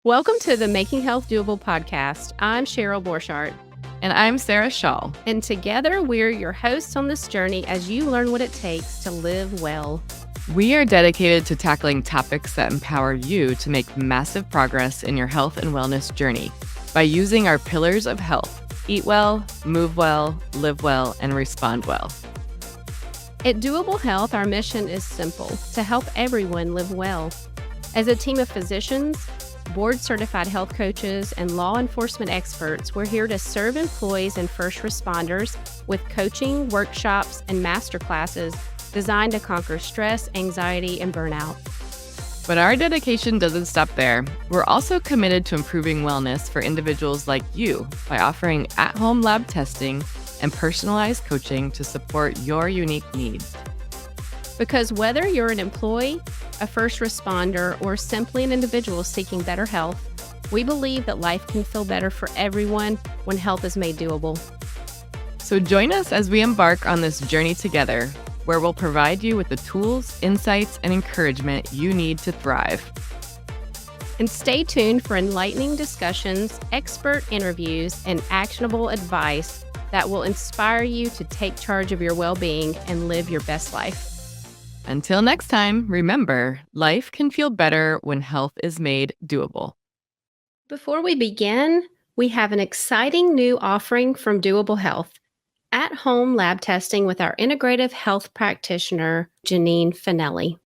Welcome to the Making Health Dooable podcast. I'm Cheryl Borchardt. And I'm Sarah Shaw. And together we're your hosts on this journey as you learn what it takes to live well. We are dedicated to tackling topics that empower you to make massive progress in your health and wellness journey by using our pillars of health: eat well, move well, live well, and respond well. At Doable Health, our mission is simple: to help everyone live well. As a team of physicians, board-certified health coaches, and law enforcement experts, we're here to serve employees and first responders with coaching, workshops, and masterclasses designed to conquer stress, anxiety, and burnout. But our dedication doesn't stop there. We're also committed to improving wellness for individuals like you by offering at-home lab testing and personalized coaching to support your unique needs. Because whether you're an employee, a first responder, or simply an individual seeking better health, we believe that life can feel better for everyone when health is made doable. So join us as we embark on this journey together, where we'll provide you with the tools, insights, and encouragement you need to thrive. And stay tuned for enlightening discussions, expert interviews, and actionable advice that will inspire you to take charge of your well-being and live your best life. Until next time, remember, life can feel better when health is made doable. Finally we begin, we have an exciting new offering from Doable Health: at-home lab testing with our integrative health practitioner, Janine Finelli.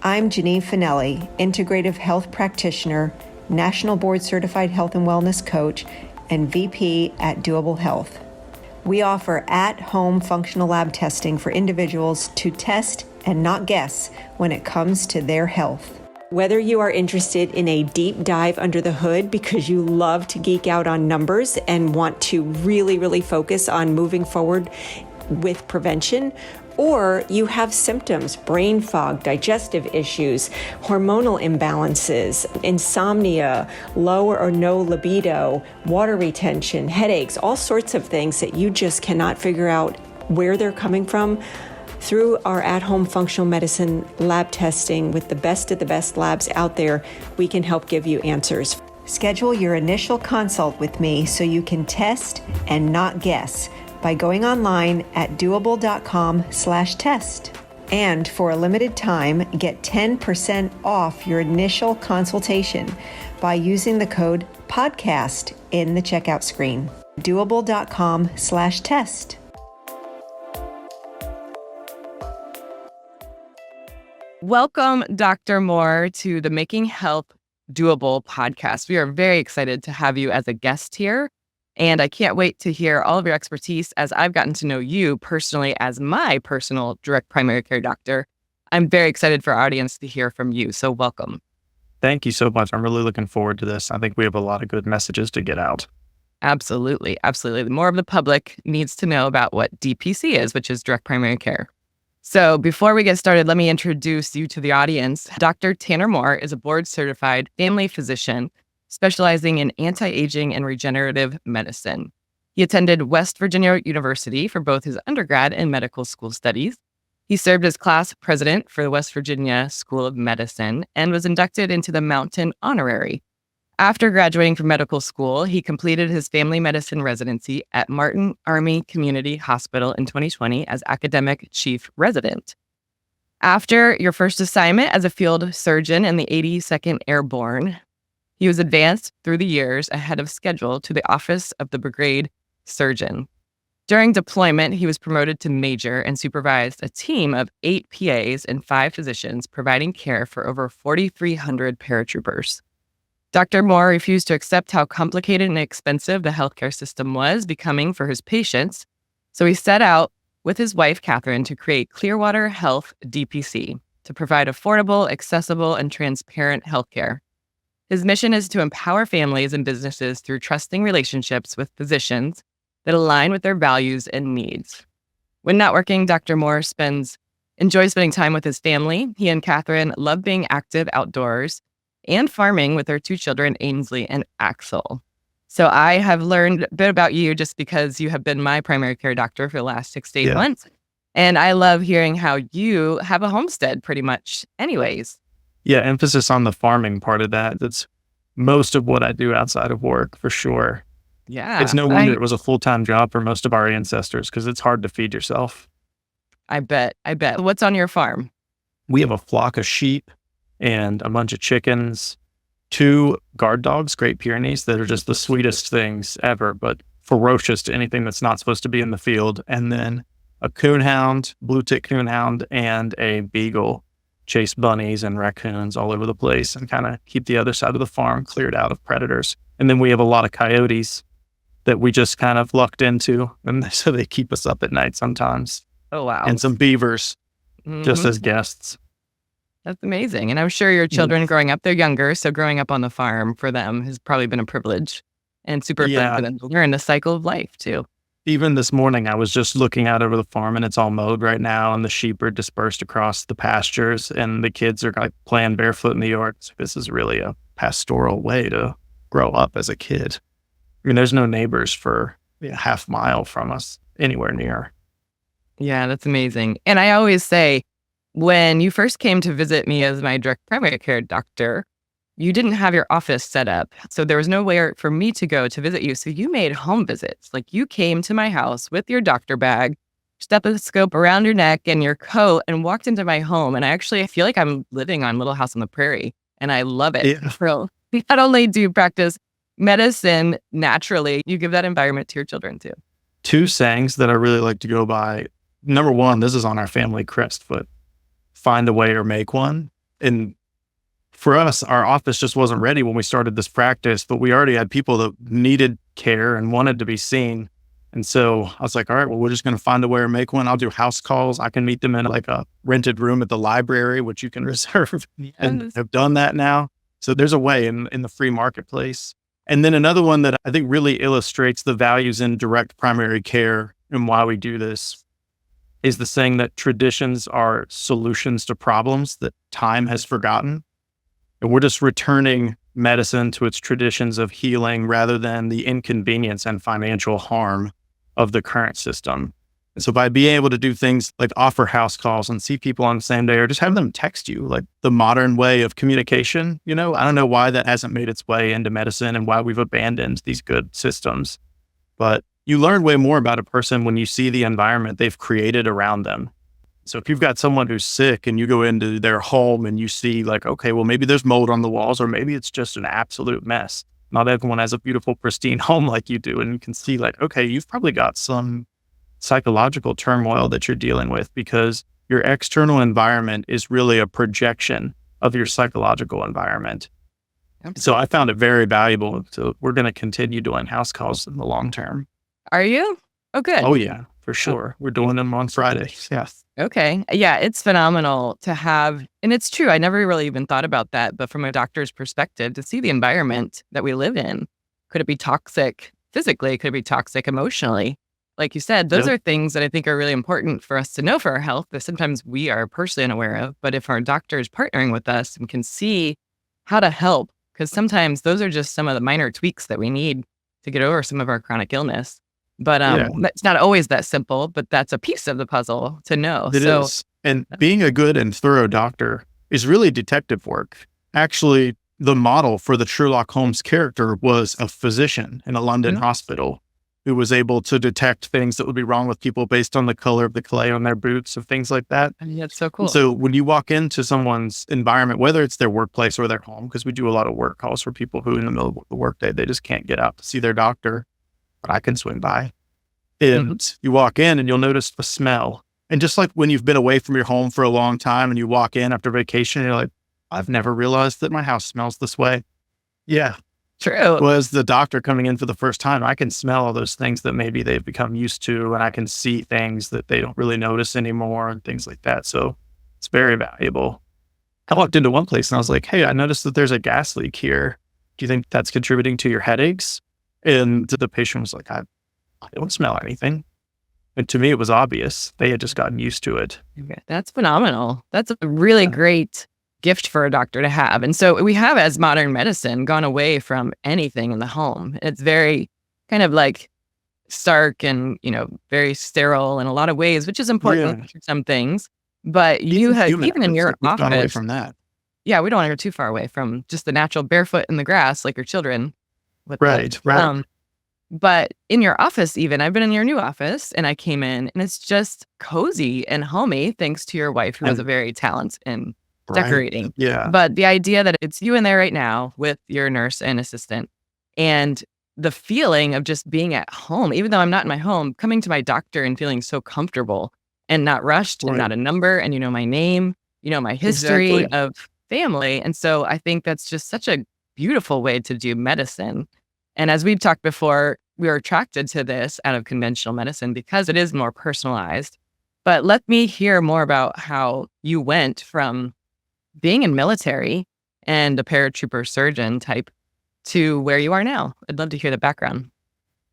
I'm Janine Finelli, integrative health practitioner, National Board Certified Health and Wellness Coach, and VP at Doable Health. We offer at-home functional lab testing for individuals to test and not guess when it comes to their health. Whether you are interested in a deep dive under the hood because you love to geek out on numbers and want to really focus on moving forward with prevention, or you have symptoms, brain fog, digestive issues, hormonal imbalances, insomnia, low or no libido, water retention, headaches, all sorts of things that you just cannot figure out where they're coming from, through our at-home functional medicine lab testing with the best of the best labs out there, we can help give you answers. Schedule your initial consult with me so you can test and not guess by going online at doable.com/test. And for a limited time, get 10% off your initial consultation by using the code PODCAST in the checkout screen. doable.com/test. Welcome, Dr. Moore, to the Making Health Doable podcast. We are very excited to have you as a guest here, and I can't wait to hear all of your expertise as I've gotten to know you personally as my personal direct primary care doctor. I'm very excited for our audience to hear from you, so welcome. Thank you so much. I'm really looking forward to this. I think we have a lot of good messages to get out. Absolutely. The more of the public needs to know about what DPC is, which is direct primary care. So before we get started, let me introduce you to the audience. Dr. Tanner Moore is a board-certified family physician specializing in anti-aging and regenerative medicine. He attended West Virginia University for both his undergrad and medical school studies. He served as class president for the West Virginia School of Medicine and was inducted into the Mountain Honorary. After graduating from medical school, he completed his family medicine residency at Martin Army Community Hospital in 2020 as academic chief resident. After your first assignment as a field surgeon in the 82nd Airborne, he was advanced through the years ahead of schedule to the office of the brigade surgeon. During deployment, he was promoted to major and supervised a team of 8 PAs and 5 physicians providing care for over 4,300 paratroopers. Dr. Moore refused to accept how complicated and expensive the healthcare system was becoming for his patients, so he set out with his wife, Catherine, to create Clearwater Health DPC to provide affordable, accessible, and transparent healthcare. His mission is to empower families and businesses through trusting relationships with physicians that align with their values and needs. When not working, Dr. Moore enjoys spending time with his family. He and Catherine love being active outdoors and farming with their 2 children, Ainsley and Axel. So I have learned a bit about you just because you have been my primary care doctor for the last 6 to 8 months. And I love hearing how you have a homestead pretty much anyways. Yeah, emphasis on the farming part of that. That's most of what I do outside of work, for sure. Yeah. It's no wonder it was a full-time job for most of our ancestors, because it's hard to feed yourself. I bet. What's on your farm? We have a flock of sheep and a bunch of chickens, 2 guard dogs, Great Pyrenees, that are just the sweetest things ever, but ferocious to anything that's not supposed to be in the field. And then a coonhound, blue tick coonhound, and a beagle chase bunnies and raccoons all over the place and kind of keep the other side of the farm cleared out of predators. And then we have a lot of coyotes that we just kind of lucked into, and so they keep us up at night sometimes. Oh, wow. And some beavers just Mhm. as guests. That's amazing. And I'm sure your children growing up, they're younger, so growing up on the farm for them has probably been a privilege and super fun for them to learn the cycle of life too. Even this morning, I was just looking out over the farm, and it's all mowed right now, and the sheep are dispersed across the pastures, and the kids are like playing barefoot in the yard. So this is really a pastoral way to grow up as a kid. I mean, there's no neighbors for a half mile from us anywhere near. Yeah, that's amazing. And I always say, when you first came to visit me as my direct primary care doctor, you didn't have your office set up. So there was nowhere for me to go to visit you. So you made home visits. Like, you came to my house with your doctor bag, stethoscope around your neck and your coat, and walked into my home. And I feel like I'm living on Little House on the Prairie, and I love it. Yeah. So not only do you practice medicine naturally, you give that environment to your children too. 2 sayings that I really like to go by. Number 1, this is on our family crest, but find a way or make one. And for us, our office just wasn't ready when we started this practice, but we already had people that needed care and wanted to be seen. And so I was like, all right, well, we're just going to find a way or make one. I'll do house calls. I can meet them in like a rented room at the library, which you can reserve, and have done that now. So there's a way in the free marketplace. And then another one that I think really illustrates the values in direct primary care and why we do this is the saying that traditions are solutions to problems that time has forgotten. And we're just returning medicine to its traditions of healing rather than the inconvenience and financial harm of the current system. And so by being able to do things like offer house calls and see people on the same day, or just have them text you, like the modern way of communication, I don't know why that hasn't made its way into medicine and why we've abandoned these good systems. But you learn way more about a person when you see the environment they've created around them. So if you've got someone who's sick and you go into their home and you see like, okay, well, maybe there's mold on the walls, or maybe it's just an absolute mess. Not everyone has a beautiful, pristine home like you do. And you can see like, okay, you've probably got some psychological turmoil that you're dealing with, because your external environment is really a projection of your psychological environment. So I found it very valuable. So we're going to continue doing house calls in the long term. Are you? Oh, good. Oh, yeah, for sure. We're doing them on Fridays. Yes. Okay. Yeah, it's phenomenal to have. And it's true. I never really even thought about that. But from a doctor's perspective, to see the environment that we live in, could it be toxic physically? Could it be toxic emotionally? Like you said, those are things that I think are really important for us to know for our health that sometimes we are personally unaware of. But if our doctor is partnering with us and can see how to help, because sometimes those are just some of the minor tweaks that we need to get over some of our chronic illness. But it's not always that simple, but that's a piece of the puzzle to know. It is. And being a good and thorough doctor is really detective work. Actually, the model for the Sherlock Holmes character was a physician in a London hospital who was able to detect things that would be wrong with people based on the color of the clay on their boots and things like that. I mean, that's so cool. So when you walk into someone's environment, whether it's their workplace or their home, because we do a lot of work calls for people who in the middle of the workday, they just can't get out to see their doctor, but I can swing by. And you walk in and you'll notice the smell. And just like when you've been away from your home for a long time and you walk in after vacation, and you're like, I've never realized that my house smells this way. Yeah. True. Well, as the doctor coming in for the first time, I can smell all those things that maybe they've become used to, and I can see things that they don't really notice anymore and things like that. So it's very valuable. I walked into one place and I was like, hey, I noticed that there's a gas leak here. Do you think that's contributing to your headaches? And the patient was like, I don't smell anything. And to me, it was obvious. They had just gotten used to it. Okay. That's phenomenal. That's a really great gift for a doctor to have. And so we have, as modern medicine, gone away from anything in the home. It's very kind of like stark and, very sterile in a lot of ways, which is important for some things. But you have, even in your we've gone away office, from that. yeah, we don't want to go too far away from just the natural barefoot in the grass like your children. Right. But in your office, even, I've been in your new office and I came in and it's just cozy and homey thanks to your wife, who has a very talent in decorating. Yeah. But the idea that it's you in there right now with your nurse and assistant, and the feeling of just being at home, even though I'm not in my home, coming to my doctor and feeling so comfortable and not rushed and not a number, and you know my name, you know my history of family. And so I think that's just such a beautiful way to do medicine. And as we've talked before, we are attracted to this out of conventional medicine because it is more personalized. But let me hear more about how you went from being in military and a paratrooper surgeon type to where you are now. I'd love to hear the background.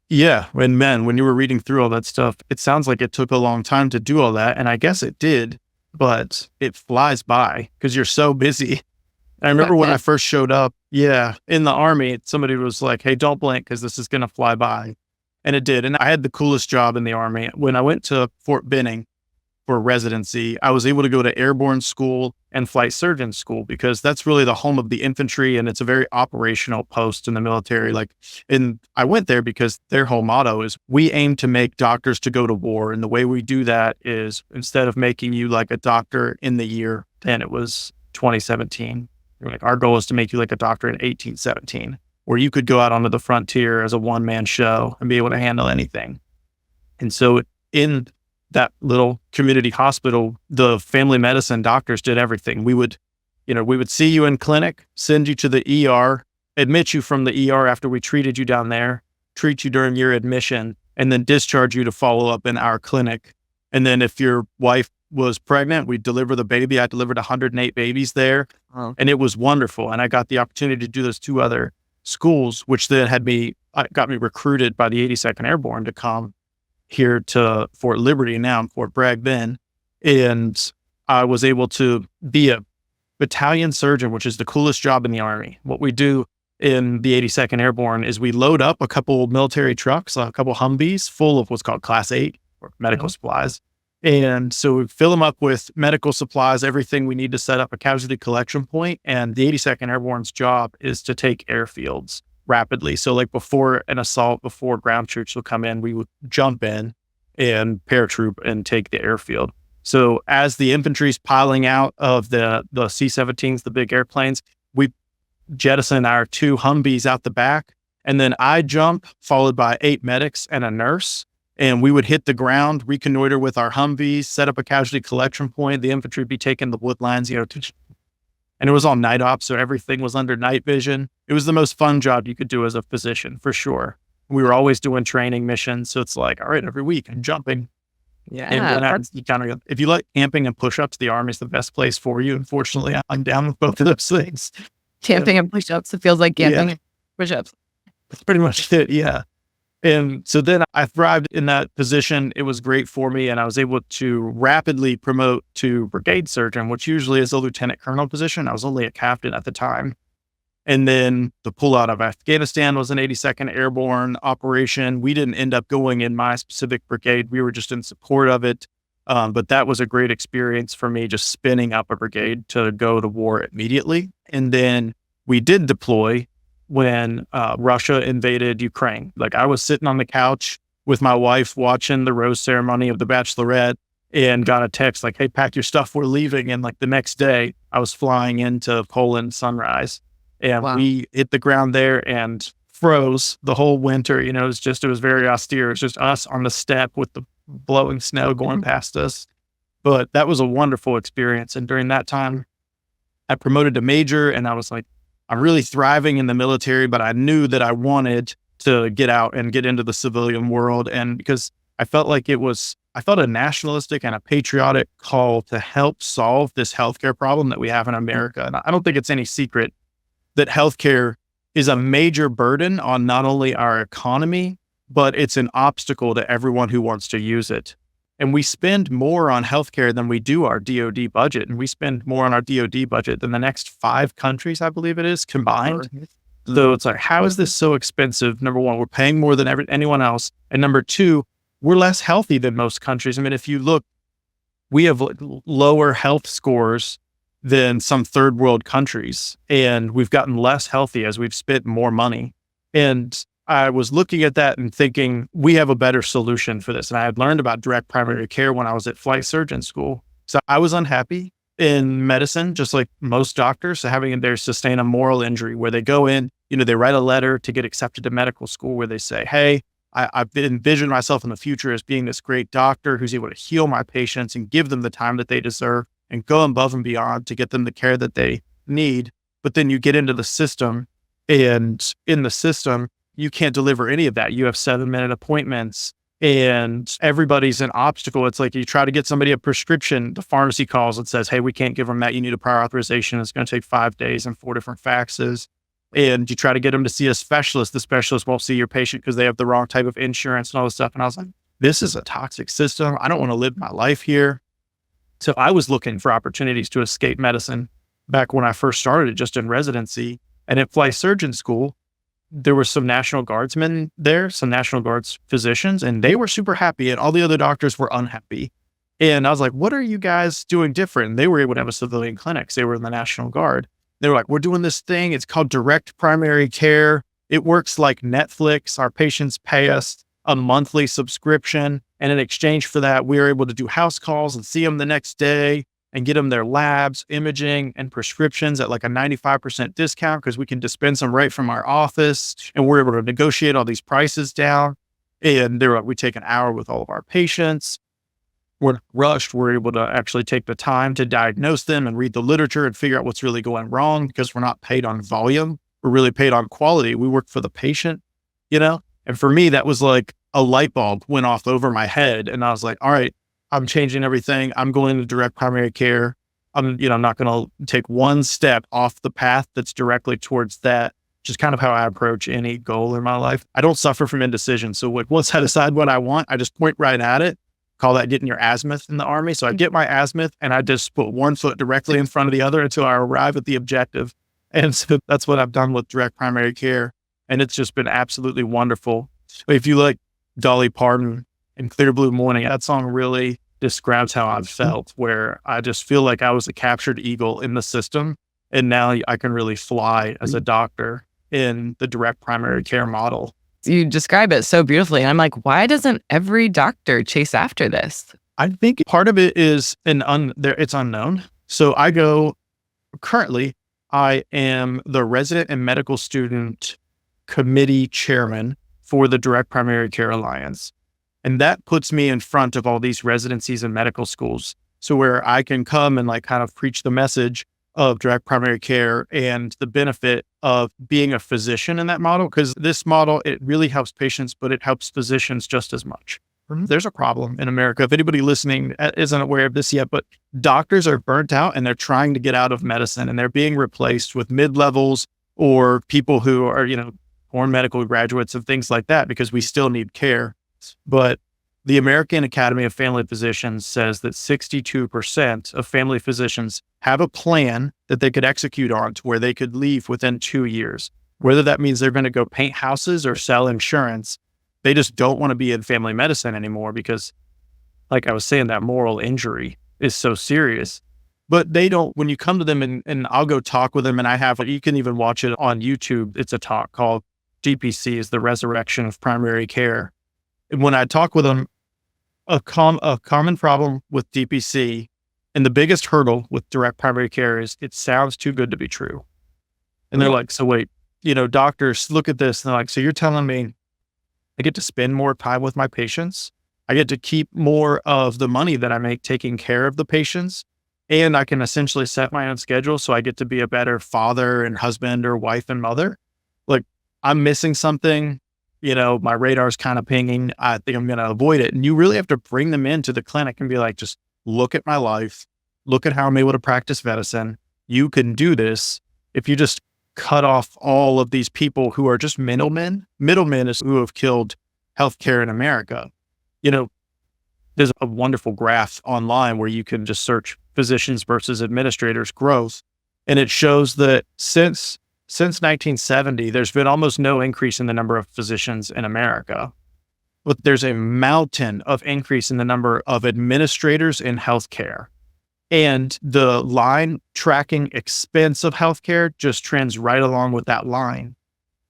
Yeah. When you were reading through all that stuff, it sounds like it took a long time to do all that. And I guess it did, but it flies by because you're so busy. I remember when I first showed up, in the Army, somebody was like, hey, don't blink because this is going to fly by. And it did. And I had the coolest job in the Army. When I went to Fort Benning for residency, I was able to go to airborne school and flight surgeon school because that's really the home of the infantry. And it's a very operational post in the military. And I went there because their whole motto is we aim to make doctors to go to war. And the way we do that is instead of making you like a doctor in the year, and it was 2017. Like our goal is to make you like a doctor in 1817, where you could go out onto the frontier as a one-man show and be able to handle anything. And so in that little community hospital, the family medicine doctors did everything. We would see you in clinic, send you to the ER, admit you from the ER after we treated you down there, treat you during your admission, and then discharge you to follow up in our clinic. And then if your wife was pregnant, we'd deliver the baby. I delivered 108 babies there. And it was wonderful. And I got the opportunity to do those 2 other schools, which then got me recruited by the 82nd Airborne to come here to Fort Liberty, now in Fort Bragg then. And I was able to be a battalion surgeon, which is the coolest job in the Army. What we do in the 82nd Airborne is we load up a couple military trucks, a couple Humvees full of what's called Class 8 or medical supplies. And so we fill them up with medical supplies, everything we need to set up a casualty collection point. And the 82nd Airborne's job is to take airfields rapidly. So like before an assault, before ground troops will come in, we would jump in and paratroop and take the airfield. So as the infantry's piling out of the C-17s, the big airplanes, we jettison our 2 Humvees out the back. And then I jump, followed by 8 medics and a nurse. And we would hit the ground, reconnoiter with our Humvees, set up a casualty collection point. The infantry would be taking the woodlines, and it was all night ops. So everything was under night vision. It was the most fun job you could do as a physician, for sure. We were always doing training missions. So it's like, all right, every week I'm jumping. Yeah. And if you like camping and push-ups, the Army's the best place for you. Unfortunately, I'm down with both of those things. Camping and push-ups. It feels like camping and push-ups. That's pretty much it. Yeah. And so then I thrived in that position. It was great for me. And I was able to rapidly promote to brigade surgeon, which usually is a lieutenant colonel position. I was only a captain at the time. And then the pullout of Afghanistan was an 82nd Airborne operation. We didn't end up going in my specific brigade. We were just in support of it. But that was a great experience for me, just spinning up a brigade to go to war immediately. And then we did deploy when Russia invaded Ukraine. Like I was sitting on the couch with my wife watching the rose ceremony of the Bachelorette and got a text like, hey, pack your stuff, we're leaving. And like the next day I was flying into Poland sunrise, and we hit the ground there and froze the whole winter. It was very austere. It was just us on the steppe with the blowing snow going past us. But that was a wonderful experience. And during that time I promoted to major, and I was like, I'm really thriving in the military, but I knew that I wanted to get out and get into the civilian world. And because I felt a nationalistic and a patriotic call to help solve this healthcare problem that we have in America. And I don't think it's any secret that healthcare is a major burden on not only our economy, but it's an obstacle to everyone who wants to use it. And we spend more on healthcare than we do our DoD budget. And we spend more on our DoD budget than the next 5 countries, I believe it is, combined. So it's like, how is this so expensive? Number one, we're paying more than anyone else. And number 2, we're less healthy than most countries. I mean, if you look, we have lower health scores than some third world countries. And we've gotten less healthy as we've spent more money. And I was looking at that and thinking, we have a better solution for this. And I had learned about direct primary care when I was at flight surgeon school. So I was unhappy in medicine, just like most doctors, so having their sustain a moral injury where they go in, they write a letter to get accepted to medical school where they say, hey, I've envisioned myself in the future as being this great doctor who's able to heal my patients and give them the time that they deserve and go above and beyond to get them the care that they need. But then you get into the system, and in the system, you can't deliver any of that. You have 7-minute appointments and everybody's an obstacle. It's like you try to get somebody a prescription, the pharmacy calls and says, hey, we can't give them that. You need a prior authorization. It's going to take 5 days and 4 different faxes. And you try to get them to see a specialist. The specialist won't see your patient because they have the wrong type of insurance and all this stuff. And I was like, this is a toxic system. I don't want to live my life here. So I was looking for opportunities to escape medicine back when I first started just in residency. And at flight surgeon school, there were some National Guardsmen there, some National Guards physicians, and they were super happy and all the other doctors were unhappy. And I was like, what are you guys doing different? And they were able to have a civilian clinic. They were in the National Guard. They were like, we're doing this thing. It's called direct primary care. It works like Netflix. Our patients pay us a monthly subscription. And in exchange for that, we are able to do house calls and see them the next day and get them their labs, imaging, and prescriptions at like a 95% discount because we can dispense them right from our office. And we're able to negotiate all these prices down. And they're like, we take an hour with all of our patients. We're not rushed. We're able to actually take the time to diagnose them and read the literature and figure out what's really going wrong because we're not paid on volume. We're really paid on quality. We work for the patient, And for me, that was like a light bulb went off over my head. And I was like, all right, I'm changing everything. I'm going to direct primary care. I'm not going to take one step off the path that's directly towards that. Just kind of how I approach any goal in my life. I don't suffer from indecision. So once I decide what I want, I just point right at it. Call that getting your azimuth in the Army. So I get my azimuth and I just put one foot directly in front of the other until I arrive at the objective. And so that's what I've done with direct primary care. And it's just been absolutely wonderful. If you like Dolly Parton and Clear Blue Morning, that song really describes how I've felt, where I just feel like I was a captured eagle in the system. And now I can really fly as a doctor in the direct primary care model. You describe it so beautifully. And I'm like, why doesn't every doctor chase after this? I think part of it is it's unknown. So currently, I am the resident and medical student committee chairman for the Direct Primary Care Alliance. And that puts me in front of all these residencies and medical schools. So where I can come and kind of preach the message of direct primary care and the benefit of being a physician in that model, because this model, it really helps patients, but it helps physicians just as much. There's a problem in America. If anybody listening isn't aware of this yet, but doctors are burnt out and they're trying to get out of medicine and they're being replaced with mid-levels or people who are, born medical graduates and things like that, because we still need care. But the American Academy of Family Physicians says that 62% of family physicians have a plan that they could execute on to where they could leave within 2 years. Whether that means they're going to go paint houses or sell insurance, they just don't want to be in family medicine anymore because, like I was saying, that moral injury is so serious. But they don't, when you come to them and I'll go talk with them, and you can even watch it on YouTube. It's a talk called DPC is the Resurrection of Primary Care. And when I talk with them, a common problem with DPC and the biggest hurdle with direct primary care is it sounds too good to be true. And they're like, so wait, doctors look at this and they're like, so you're telling me I get to spend more time with my patients? I get to keep more of the money that I make taking care of the patients, and I can essentially set my own schedule so I get to be a better father and husband or wife and mother? Like, I'm missing something. My radar's kind of pinging. I think I'm going to avoid it. And you really have to bring them into the clinic and be like, just look at my life. Look at how I'm able to practice medicine. You can do this if you just cut off all of these people who are just middlemen. Middlemen is who have killed healthcare in America. There's a wonderful graph online where you can just search physicians versus administrators growth. And it shows that since 1970, there's been almost no increase in the number of physicians in America, but there's a mountain of increase in the number of administrators in healthcare. And the line tracking expense of healthcare just trends right along with that line.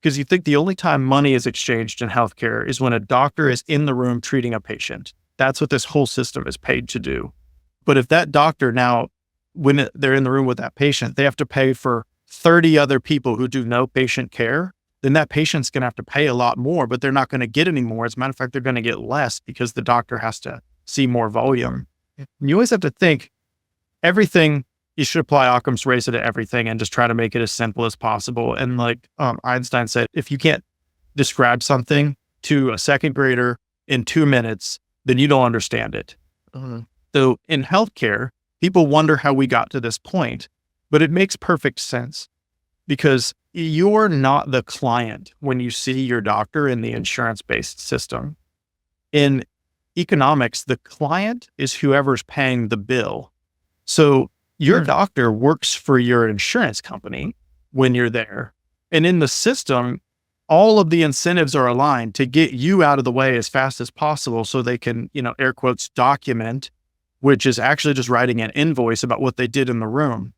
Because you think the only time money is exchanged in healthcare is when a doctor is in the room treating a patient. That's what this whole system is paid to do. But if that doctor now, when they're in the room with that patient, they have to pay for 30 other people who do no patient care, then that patient's going to have to pay a lot more, but they're not going to get any more. As a matter of fact, they're going to get less because the doctor has to see more volume. And you always have to think everything, you should apply Occam's razor to everything and just try to make it as simple as possible. And like Einstein said, if you can't describe something to a second grader in 2 minutes, then you don't understand it. So in healthcare, people wonder how we got to this point, but it makes perfect sense because you're not the client when you see your doctor in the insurance-based system. In economics, the client is whoever's paying the bill. So your doctor works for your insurance company when you're there. And in the system, all of the incentives are aligned to get you out of the way as fast as possible so they can, air quotes, document, which is actually just writing an invoice about what they did in the room.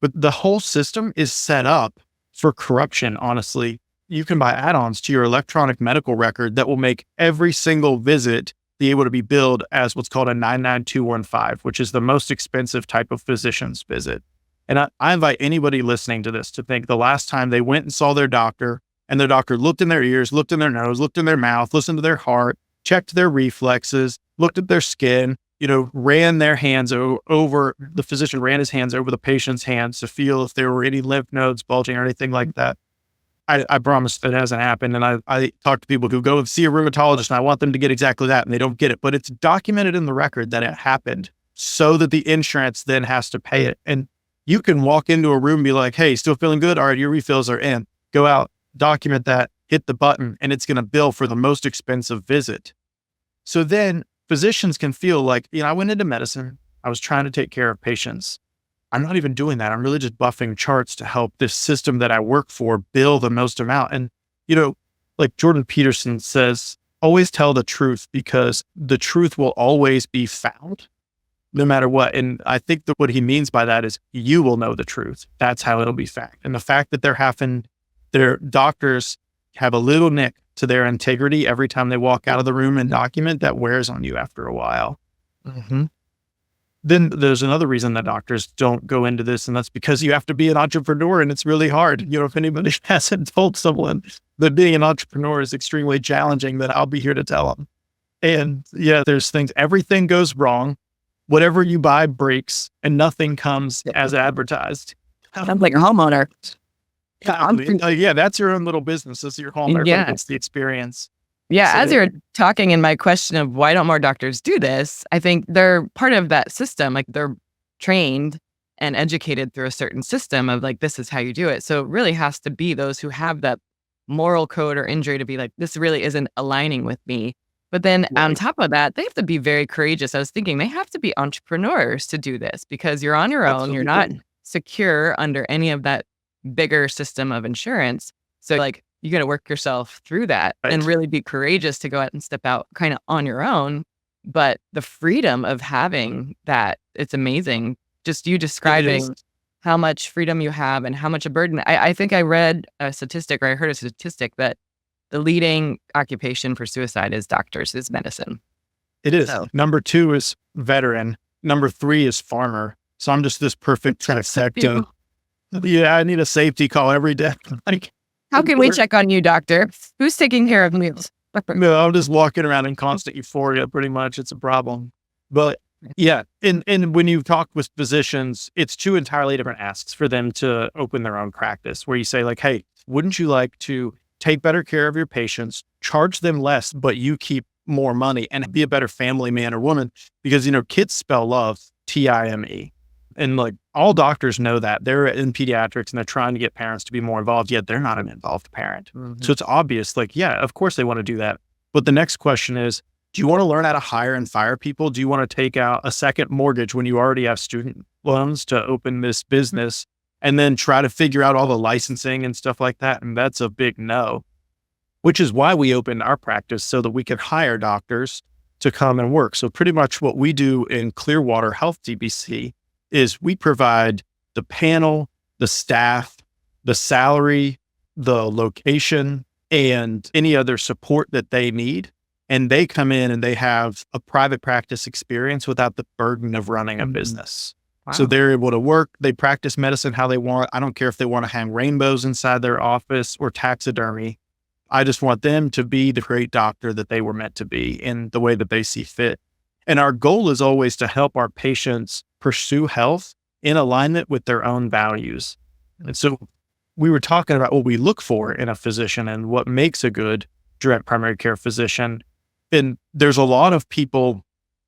But the whole system is set up for corruption, honestly. You can buy add-ons to your electronic medical record that will make every single visit be able to be billed as what's called a 99215, which is the most expensive type of physician's visit. And I invite anybody listening to this to think the last time they went and saw their doctor and their doctor looked in their ears, looked in their nose, looked in their mouth, listened to their heart, checked their reflexes, looked at their skin, ran their hands over, the physician ran his hands over the patient's hands to feel if there were any lymph nodes bulging or anything like that. I promise that hasn't happened. And I talk to people who go and see a rheumatologist and I want them to get exactly that and they don't get it, but it's documented in the record that it happened so that the insurance then has to pay it. And you can walk into a room and be like, hey, still feeling good? All right, your refills are in. Go out, document that, hit the button, and it's going to bill for the most expensive visit. So then physicians can feel like, I went into medicine. I was trying to take care of patients. I'm not even doing that. I'm really just buffing charts to help this system that I work for bill the most amount. And, like Jordan Peterson says, always tell the truth because the truth will always be found no matter what. And I think that what he means by that is you will know the truth. That's how it'll be found. And the fact that their doctors have a little nick to their integrity every time they walk out of the room and document, that wears on you after a while. Then there's another reason that doctors don't go into this, and that's because you have to be an entrepreneur and it's really hard. If anybody hasn't told someone that being an entrepreneur is extremely challenging, then I'll be here to tell them. And there's things, everything goes wrong. Whatever you buy breaks and nothing comes as advertised. Sounds like a homeowner. That's your own little business. That's your home. Everybody gets the experience. Yeah, So as you're talking in my question of why don't more doctors do this, I think they're part of that system. Like they're trained and educated through a certain system of like, this is how you do it. So it really has to be those who have that moral code or injury to be like, this really isn't aligning with me. But then on top of that, they have to be very courageous. I was thinking they have to be entrepreneurs to do this because you're on your own. You're not secure under any of that bigger system of insurance. So like, you got to work yourself through that and really be courageous to go out and step out kind of on your own. But the freedom of having that, it's amazing. Just you describing how much freedom you have and how much a burden. I think I read a statistic or I heard a statistic that the leading occupation for suicide is doctors, is medicine. It is. Number 2 is veteran. Number 3 is farmer. So I'm just this perfect trifecta. I need a safety call every day. How can we check on you, doctor? Who's taking care of me? No, I'm just walking around in constant euphoria, pretty much. It's a problem. But and when you talk with physicians, it's 2 entirely different asks for them to open their own practice, where you say like, hey, wouldn't you like to take better care of your patients, charge them less, but you keep more money and be a better family man or woman? Because, kids spell love, Time. And like all doctors know that they're in pediatrics and they're trying to get parents to be more involved, yet they're not an involved parent. So it's obvious, like, of course they want to do that. But the next question is, do you want to learn how to hire and fire people? Do you want to take out a second mortgage when you already have student loans to open this business and then try to figure out all the licensing and stuff like that? And that's a big no, which is why we opened our practice so that we could hire doctors to come and work. So pretty much what we do in Clearwater Health DPC is we provide the panel, the staff, the salary, the location, and any other support that they need. And they come in and they have a private practice experience without the burden of running a business. Wow. So they're able to work, they practice medicine how they want. I don't care if they want to hang rainbows inside their office or taxidermy. I just want them to be the great doctor that they were meant to be in the way that they see fit. And our goal is always to help our patients pursue health in alignment with their own values. And so we were talking about what we look for in a physician and what makes a good direct primary care physician. And there's a lot of people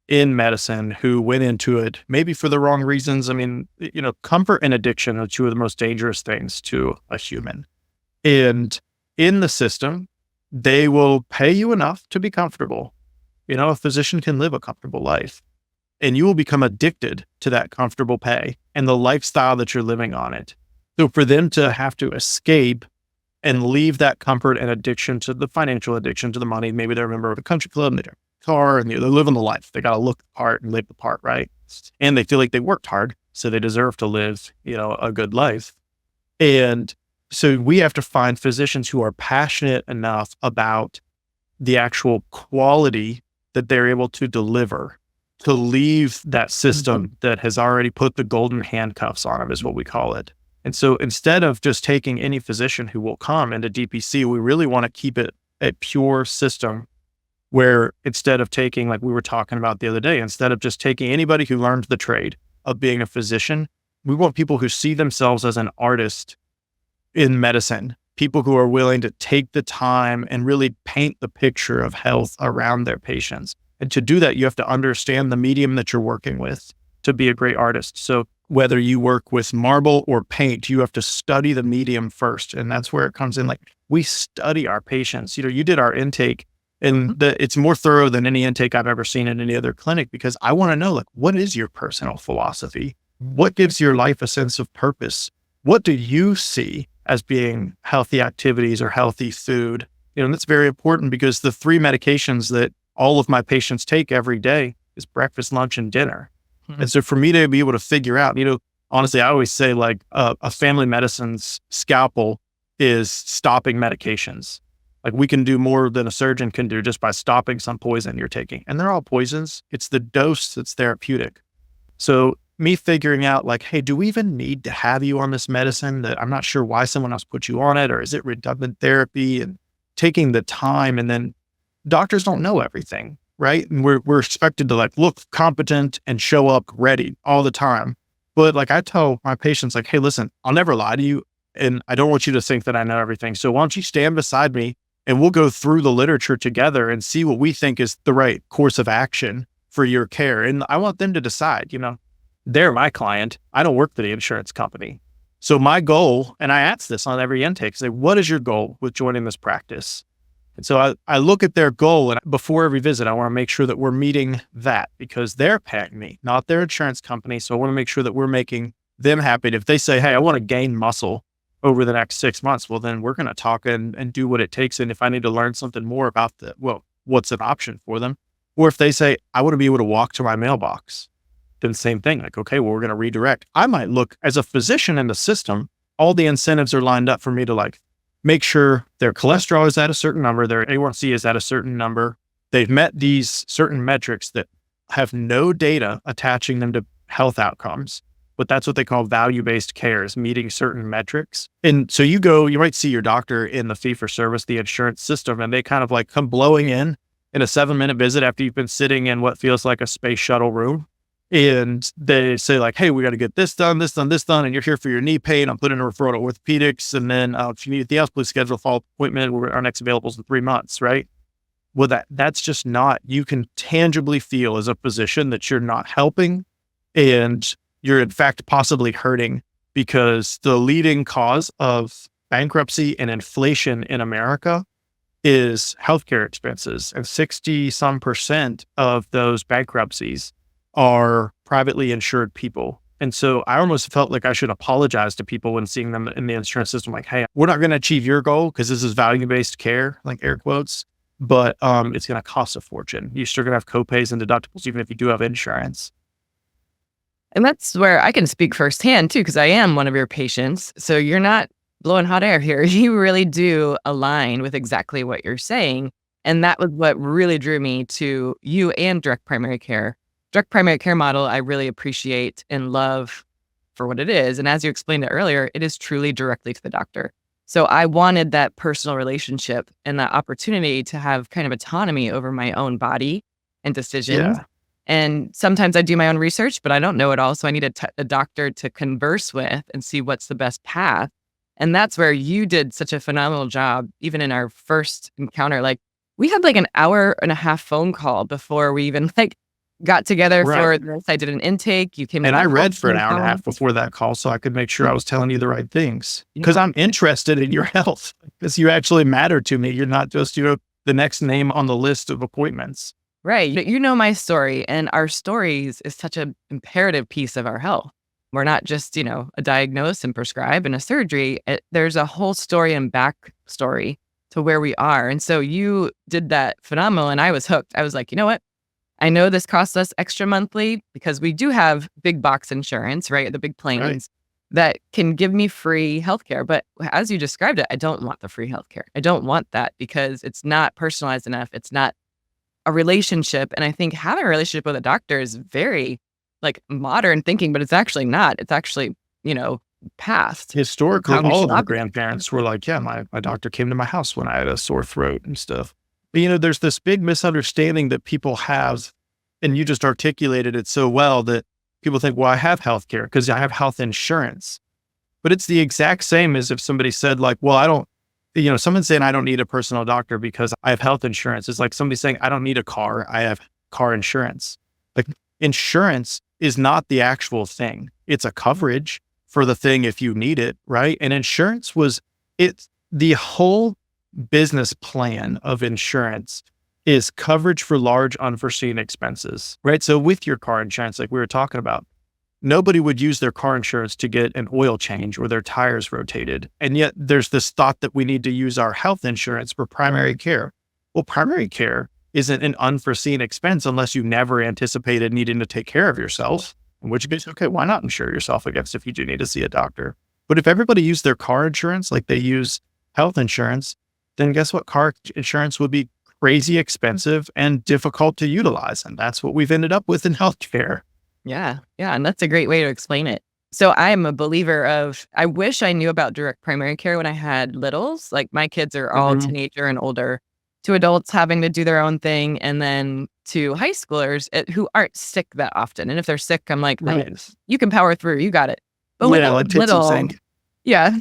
in medicine who went into it maybe for the wrong reasons. I mean, comfort and addiction are two of the most dangerous things to a human. And in the system, they will pay you enough to be comfortable. A physician can live a comfortable life, and you will become addicted to that comfortable pay and the lifestyle that you're living on it. So for them to have to escape and leave that comfort and addiction to the financial addiction to the money, maybe they're a member of a country club, they're car, and they're living the life. They got to look the part and live the part, right? And they feel like they worked hard, so they deserve to live, a good life. And so we have to find physicians who are passionate enough about the actual quality that they're able to deliver to leave that system that has already put the golden handcuffs on them, is what we call it. And so instead of just taking any physician who will come into DPC, we really want to keep it a pure system where instead of taking, like we were talking about the other day, instead of just taking anybody who learned the trade of being a physician, we want people who see themselves as an artist in medicine, people who are willing to take the time and really paint the picture of health around their patients. And to do that, you have to understand the medium that you're working with to be a great artist. So whether you work with marble or paint, you have to study the medium first. And that's where it comes in. Like, we study our patients. You did our intake, and it's more thorough than any intake I've ever seen in any other clinic, because I want to know, like, what is your personal philosophy? What gives your life a sense of purpose? What do you see as being healthy activities or healthy food? And that's very important, because the 3 medications that all of my patients take every day is breakfast, lunch, and dinner. And so for me to be able to figure out, honestly, I always say, like, a family medicine's scalpel is stopping medications. Like, we can do more than a surgeon can do just by stopping some poison you're taking. And they're all poisons. It's the dose that's therapeutic. So me figuring out, like, hey, do we even need to have you on this medicine? That I'm not sure why someone else put you on it, or is it redundant therapy? And taking the time, and then doctors don't know everything, right? And we're expected to, like, look competent and show up ready all the time. But, like, I tell my patients, like, hey, listen, I'll never lie to you, and I don't want you to think that I know everything. So why don't you stand beside me and we'll go through the literature together and see what we think is the right course of action for your care. And I want them to decide, they're my client. I don't work for the insurance company. So my goal, and I ask this on every intake, say, what is your goal with joining this practice? And so I look at their goal, and before every visit, I want to make sure that we're meeting that, because they're paying me, not their insurance company. So I want to make sure that we're making them happy. And if they say, hey, I want to gain muscle over the next 6 months, well, then we're going to talk and do what it takes. And if I need to learn something more about what's an option for them? Or if they say, I want to be able to walk to my mailbox, then same thing. Like, okay, well, we're going to redirect. I might look as a physician in the system, all the incentives are lined up for me to, like, make sure their cholesterol is at a certain number, their A1C is at a certain number. They've met these certain metrics that have no data attaching them to health outcomes, but that's what they call value-based care, is meeting certain metrics. And so you might see your doctor in the fee-for-service, the insurance system, and they kind of, like, come blowing in a 7-minute visit after you've been sitting in what feels like a space shuttle room. And they say, like, hey, we got to get this done, and you're here for your knee pain. I'm putting a referral to orthopedics. And then if you need anything else, please schedule a follow-up appointment. Our next available is in 3 months, right? Well, that's just not, you can tangibly feel as a physician that you're not helping, and you're in fact possibly hurting, because the leading cause of bankruptcy and inflation in America is healthcare expenses. And 60% of those bankruptcies are privately insured people. And so I almost felt like I should apologize to people when seeing them in the insurance system, like, hey, we're not going to achieve your goal because this is value-based care, like air quotes, but it's going to cost a fortune. You're still going to have copays and deductibles, even if you do have insurance. And that's where I can speak firsthand too, because I am one of your patients. So you're not blowing hot air here. You really do align with exactly what you're saying. And that was what really drew me to you and direct primary care. Direct primary care model, I really appreciate and love for what it is. And as you explained it earlier, it is truly directly to the doctor. So I wanted that personal relationship and that opportunity to have kind of autonomy over my own body and decisions. Yeah. And sometimes I do my own research, but I don't know it all. So I need a doctor to converse with and see what's the best path. And that's where you did such a phenomenal job, even in our first encounter. Like we had like an hour and a half phone call before we even like got together for Right. this. I did an intake. You came And to I my read for an house hour and a half before that call so I could make sure I was telling you the right things because I'm interested in your health because you actually matter to me. You're not just, the next name on the list of appointments. Right. You know my story, and our stories is such an imperative piece of our health. We're not just, a diagnose and prescribe and a surgery. There's a whole story and backstory to where we are. And so you did that phenomenal, and I was hooked. I was like, you know what? I know this costs us extra monthly because we do have big box insurance, right? The big plans that can give me free healthcare. But as you described it, I don't want the free healthcare. I don't want that because it's not personalized enough. It's not a relationship. And I think having a relationship with a doctor is very like modern thinking, but it's actually not. It's actually, past. Historically, How we all should of our operate. grandparents were like, yeah, my doctor came to my house when I had a sore throat and stuff. But, there's this big misunderstanding that people have, and you just articulated it so well that people think, well, I have health care because I have health insurance. But it's the exact same as if somebody said like, well, I don't, someone saying I don't need a personal doctor because I have health insurance. It's like somebody saying I don't need a car. I have car insurance. Like insurance is not the actual thing. It's a coverage for the thing if you need it, right? And insurance it's the whole business plan of insurance is coverage for large unforeseen expenses, right? So with your car insurance, like we were talking about, nobody would use their car insurance to get an oil change or their tires rotated. And yet there's this thought that we need to use our health insurance for primary care. Well, primary care isn't an unforeseen expense unless you never anticipated needing to take care of yourself, in which case, okay, why not insure yourself against if you do need to see a doctor? But if everybody used their car insurance like they use health insurance, then guess what? Car insurance would be crazy expensive and difficult to utilize. And that's what we've ended up with in healthcare. Yeah. Yeah. And that's a great way to explain it. So I am a believer I wish I knew about direct primary care when I had littles. Like my kids are all teenager and older, to adults having to do their own thing, and then to high schoolers who aren't sick that often. And if they're sick, I'm like, you can power through. You got it. But when they were little, yeah.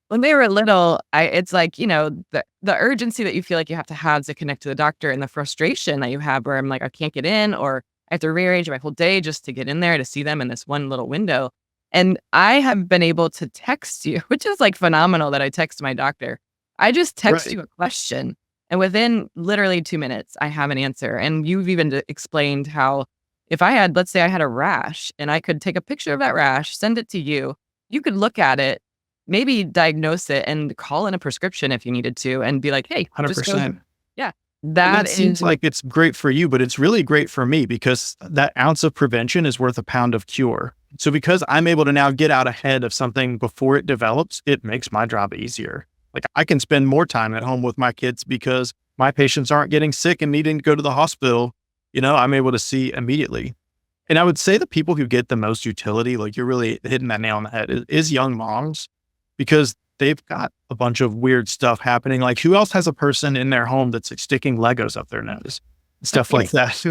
When they were little, it's like, the urgency that you feel like you have to connect to the doctor, and the frustration that you have where I'm like, I can't get in, or I have to rearrange my whole day just to get in there to see them in this one little window. And I have been able to text you, which is like phenomenal that I text my doctor. I just text you a question, and within literally 2 minutes, I have an answer. And you've even explained how if let's say I had a rash, and I could take a picture of that rash, send it to you, you could look at it, maybe diagnose it, and call in a prescription if you needed to, and be like, hey, 100%. Yeah. That seems like it's great for you, but it's really great for me because that ounce of prevention is worth a pound of cure. So because I'm able to now get out ahead of something before it develops, it makes my job easier. Like I can spend more time at home with my kids because my patients aren't getting sick and needing to go to the hospital. I'm able to see immediately. And I would say the people who get the most utility, like you're really hitting that nail on the head, is young moms, because they've got a bunch of weird stuff happening. Like who else has a person in their home that's like sticking Legos up their nose? Stuff like that.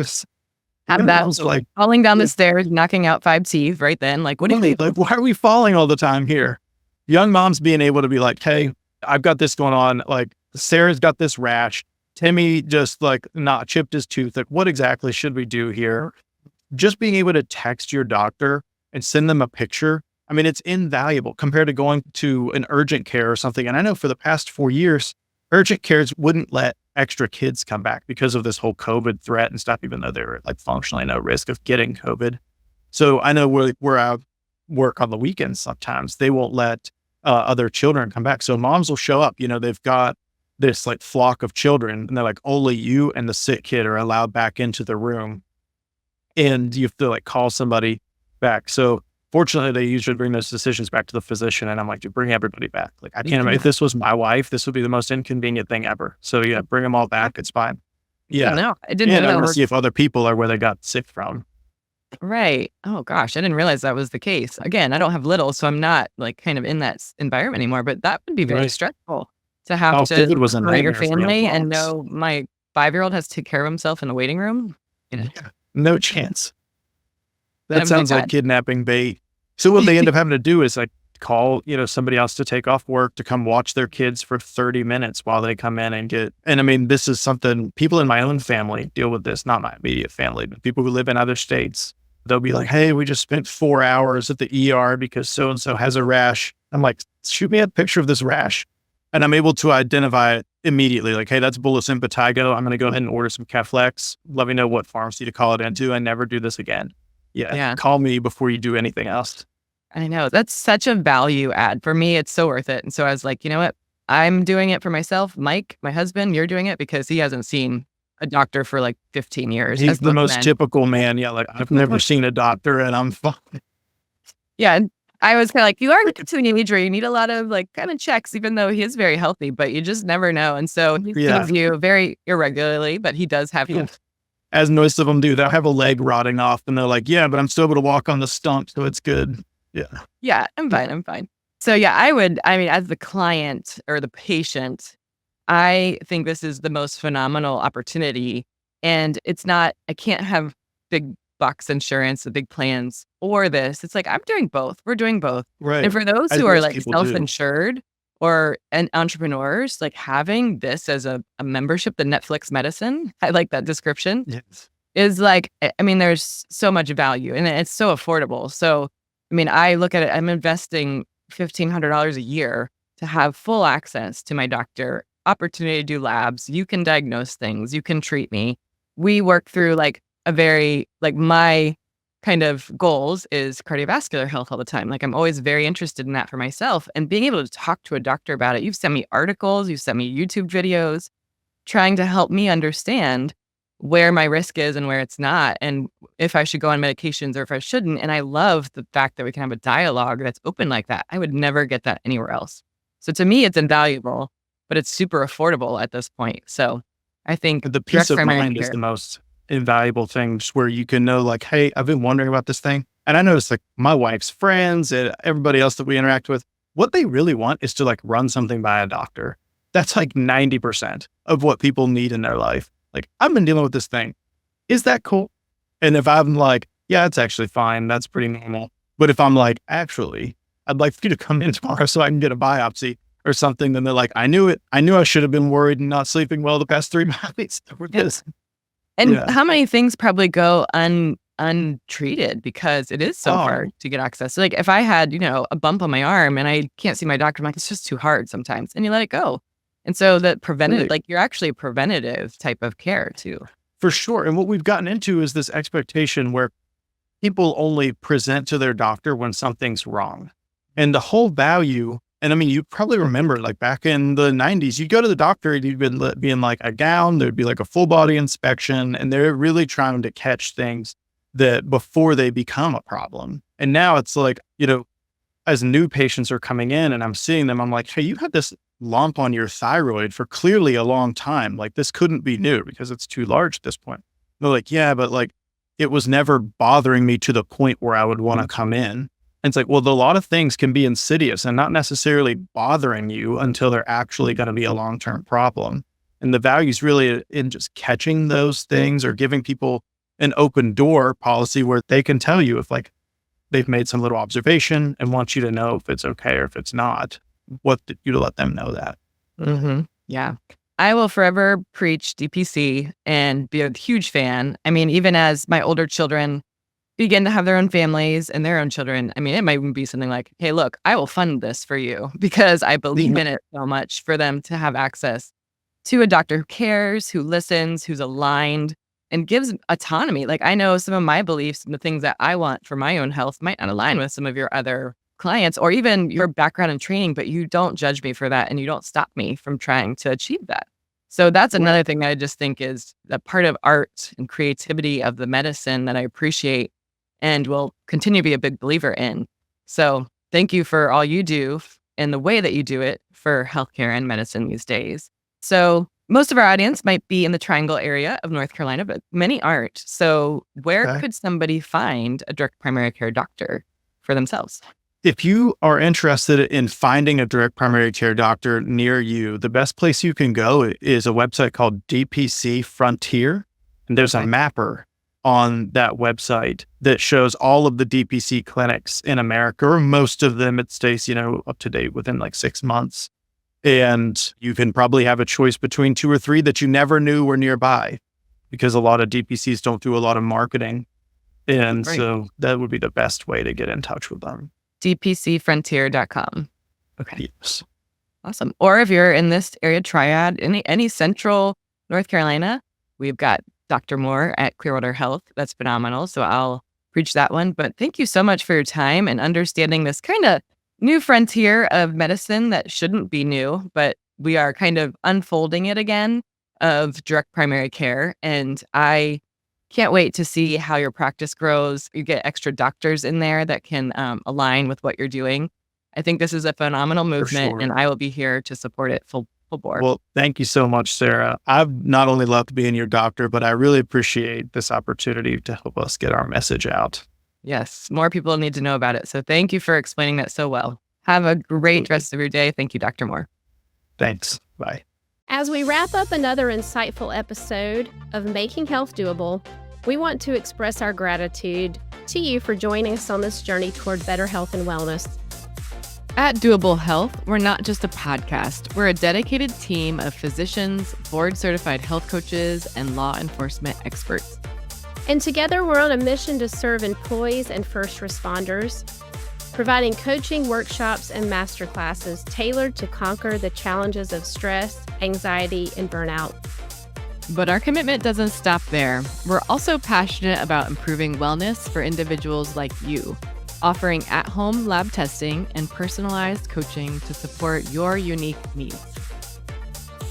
Have that like falling down the stairs, knocking out 5 teeth right then. Like, what do you mean? Like, why are we falling all the time here? Young moms being able to be like, hey, I've got this going on. Like Sarah's got this rash. Timmy just like not chipped his tooth. Like, what exactly should we do here? Just being able to text your doctor and send them a picture. I mean, it's invaluable compared to going to an urgent care or something. And I know for the past 4 years, urgent cares wouldn't let extra kids come back because of this whole COVID threat and stuff, even though they were like functionally no risk of getting COVID. So I know where I work on the weekends, sometimes they won't let other children come back. So moms will show up, they've got this like flock of children, and they're like, only you and the sick kid are allowed back into the room. And you have to like call somebody back. So fortunately, they usually bring those decisions back to the physician. And I'm like, bring everybody back. Like, I can't imagine if this was my wife, this would be the most inconvenient thing ever. So yeah, bring them all back. It's fine. Yeah. No, I didn't And know I that want to was see if other people are where they got sick from. right. Oh gosh, I didn't realize that was the case. Again, I don't have little, so I'm not like kind of in that environment anymore. But that would be very Right. stressful to have Oh, to COVID was a separate your nightmare for young family and folks. know my 5-year-old has to take care of himself in the waiting room. You know, Yeah. No chance. and That I'm sounds like, like kidnapping bait. So what they end up having to do is like call, somebody else to take off work to come watch their kids for 30 minutes while they come in and I mean, this is something people in my own family deal with this, not my immediate family, but people who live in other states. They'll be like, hey, we just spent 4 hours at the ER because so-and-so has a rash. I'm like, shoot me a picture of this rash. And I'm able to identify it immediately. Like, hey, that's bullous impetigo. I'm going to go ahead and order some Keflex. Let me know what pharmacy to call it into. I never do this again. Yeah. Call me before you do anything else. I know that's such a value add for me. It's so worth it. And so I was like, you know what? I'm doing it for myself. Mike, my husband, you're doing it because he hasn't seen a doctor for like 15 years. He's as the both most men. typical man. Yeah, like I've never seen a doctor and I'm fine. Yeah. And I was kind of like, you are getting to an age where you need a lot of like kind of checks, even though he is very healthy, but you just never know. And so he Yeah. sees you very irregularly, but he does have you. As most of them do. They'll have a leg rotting off and they're like, yeah, but I'm still able to walk on the stump, so it's good. Yeah. Yeah, I'm fine. I'm fine. So yeah, I mean, as the client or the patient, I think this is the most phenomenal opportunity. And it's not, I can't have big box insurance, the big plans or this. It's like, I'm doing both. We're doing both. Right. And for those As who are most like people do. self-insured or entrepreneurs, like having this as a membership, the Netflix medicine, I like that description, Yes. is like, I mean, there's so much value and it's so affordable. So, I mean, I look at it, I'm investing $1,500 a year to have full access to my doctor, opportunity to do labs. You can diagnose things, you can treat me. We work through like a very, like my kind of goals is cardiovascular health all the time. Like I'm always very interested in that for myself and being able to talk to a doctor about it. You've sent me articles, you've sent me YouTube videos, trying to help me understand where my risk is and where it's not, and if I should go on medications or if I shouldn't. And I love the fact that we can have a dialogue that's open like that. I would never get that anywhere else. So to me, it's invaluable, but it's super affordable at this point. So I think The direct peace of primary mind is care- the most invaluable thing, just where you can know, like, hey, I've been wondering about this thing. And I noticed like my wife's friends and everybody else that we interact with, what they really want is to like run something by a doctor. That's like 90% of what people need in their life. Like, I've been dealing with this thing. Is that cool? And if I'm like, yeah, it's actually fine. That's pretty normal. But if I'm like, actually, I'd like you to come in tomorrow so I can get a biopsy or something, then they're like, I knew it. I knew I should have been worried and not sleeping well the past 3 months. And Yeah. how many things probably go untreated because it is so Oh. hard to get access. So like if I had, a bump on my arm and I can't see my doctor, I'm like, it's just too hard sometimes. And you let it go. And so that preventative, Right. like you're actually preventative type of care too. For sure. And what we've gotten into is this expectation where people only present to their doctor when something's wrong. And the whole value, and I mean, you probably remember like back in the 90s, you'd go to the doctor and you'd be in like a gown, there'd be like a full body inspection, and they're really trying to catch things that before they become a problem. And now it's like, as new patients are coming in and I'm seeing them, I'm like, hey, you had this lump on your thyroid for clearly a long time. Like this couldn't be new because it's too large at this point. They're like, yeah, but like it was never bothering me to the point where I would want to come in. And it's like, well, a lot of things can be insidious and not necessarily bothering you until they're actually going to be a long-term problem. And the value is really in just catching those things or giving people an open door policy where they can tell you if like they've made some little observation and want you to know if it's okay or if it's not. What you to let them know that. Mm-hmm. Yeah. I will forever preach DPC and be a huge fan. I mean, even as my older children begin to have their own families and their own children, I mean, it might even be something like, hey, look, I will fund this for you because I believe in it so much for them to have access to a doctor who cares, who listens, who's aligned and gives autonomy. Like I know some of my beliefs and the things that I want for my own health might not align with some of your other clients or even your background and training, but you don't judge me for that and you don't stop me from trying to achieve that. So that's another thing I just think is a part of art and creativity of the medicine that I appreciate and will continue to be a big believer in. So thank you for all you do and the way that you do it for healthcare and medicine these days. So most of our audience might be in the Triangle area of North Carolina, but many aren't. So where Okay. could somebody find a direct primary care doctor for themselves? If you are interested in finding a direct primary care doctor near you, the best place you can go is a website called DPC Frontier. And there's a mapper on that website that shows all of the DPC clinics in America, or most of them. It stays, up to date within like 6 months. And you can probably have a choice between 2 or 3 that you never knew were nearby, because a lot of DPCs don't do a lot of marketing. And Right. so that would be the best way to get in touch with them. dpcfrontier.com. Okay. Yes. Awesome. Or if you're in this area triad, any central North Carolina, we've got Dr. Moore at Clearwater Health. That's phenomenal. So I'll preach that one. But thank you so much for your time and understanding this kind of new frontier of medicine that shouldn't be new, but we are kind of unfolding it again, of direct primary care. And I can't wait to see how your practice grows. You get extra doctors in there that can align with what you're doing. I think this is a phenomenal movement, sure. and I will be here to support it full bore. Well, thank you so much, Sarah. I've not only loved being your doctor, but I really appreciate this opportunity to help us get our message out. Yes, more people need to know about it. So thank you for explaining that so well. Have a great rest of your day. Thank you, Dr. Moore. Thanks. Bye. As we wrap up another insightful episode of Making Health Doable, we want to express our gratitude to you for joining us on this journey toward better health and wellness. At Doable Health, we're not just a podcast. We're a dedicated team of physicians, board-certified health coaches, and law enforcement experts. And together we're on a mission to serve employees and first responders, providing coaching workshops and masterclasses tailored to conquer the challenges of stress, anxiety, and burnout. But our commitment doesn't stop there. We're also passionate about improving wellness for individuals like you, offering at-home lab testing and personalized coaching to support your unique needs.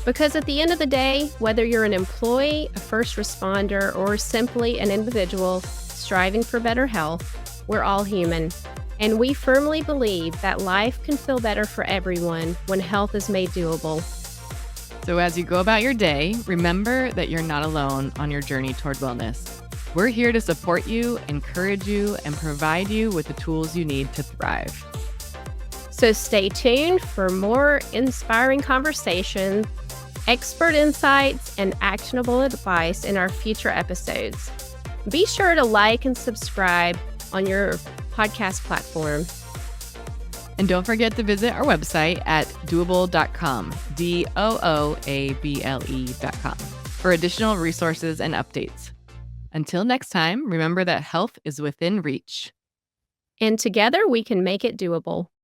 Because at the end of the day, whether you're an employee, a first responder, or simply an individual striving for better health, we're all human. And we firmly believe that life can feel better for everyone when health is made doable. So as you go about your day, remember that you're not alone on your journey toward wellness. We're here to support you, encourage you, and provide you with the tools you need to thrive. So stay tuned for more inspiring conversations, expert insights, and actionable advice in our future episodes. Be sure to like and subscribe on your podcast platform. And don't forget to visit our website at doable.com, DOOABLE.com, for additional resources and updates. Until next time, remember that health is within reach. And together we can make it doable.